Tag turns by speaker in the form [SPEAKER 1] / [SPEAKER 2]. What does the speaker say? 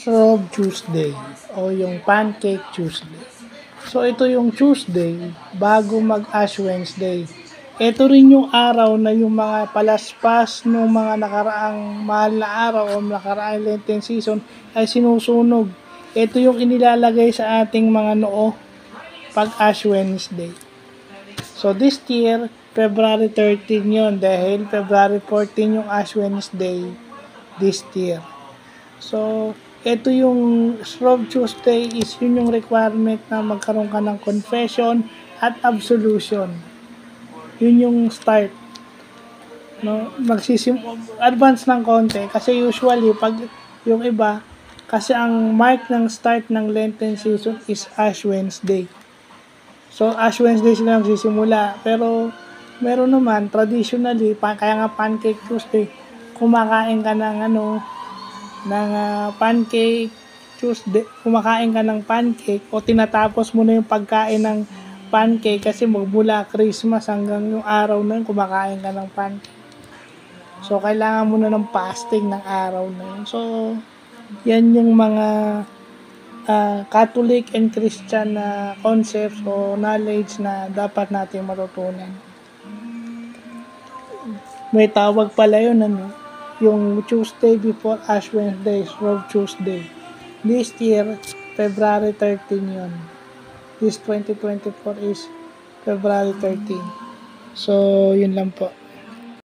[SPEAKER 1] Shrove Tuesday o yung Pancake Tuesday. So, ito yung Tuesday bago mag-Ash Wednesday. Ito rin yung araw na yung mga palaspas ng mga nakaraang mahal na araw o nakaraang Lenten season ay sinusunog. Ito yung inilalagay sa ating mga noo pag Ash Wednesday. So, this year, February 13 yon dahil February 14 yung Ash Wednesday this year. So, ito yung Shrove Tuesday is yun yung requirement na magkaroon ka ng confession at absolution. Yun yung start. No, advance ng konti kasi usually pag yung iba kasi ang mark ng start ng Lenten season is Ash Wednesday. So Ash Wednesday sila nagsisimula, pero meron naman traditionally kaya nga Pancake Tuesday, kumakain ka ng Pancake Tuesday, kumakain ka ng pancake o tinatapos mo na yung pagkain ng pancake kasi magmula Christmas hanggang yung araw na yun kumakain ka ng pancake. So, kailangan mo na ng fasting ng araw na yun. So, yan yung mga Catholic and Christian na concepts o knowledge na dapat natin matutunan. May tawag pala yun, yung Tuesday before Ash Wednesday, Shrove Tuesday. This year, February 13 yun. This 2024 is February 13. So, yun lang po.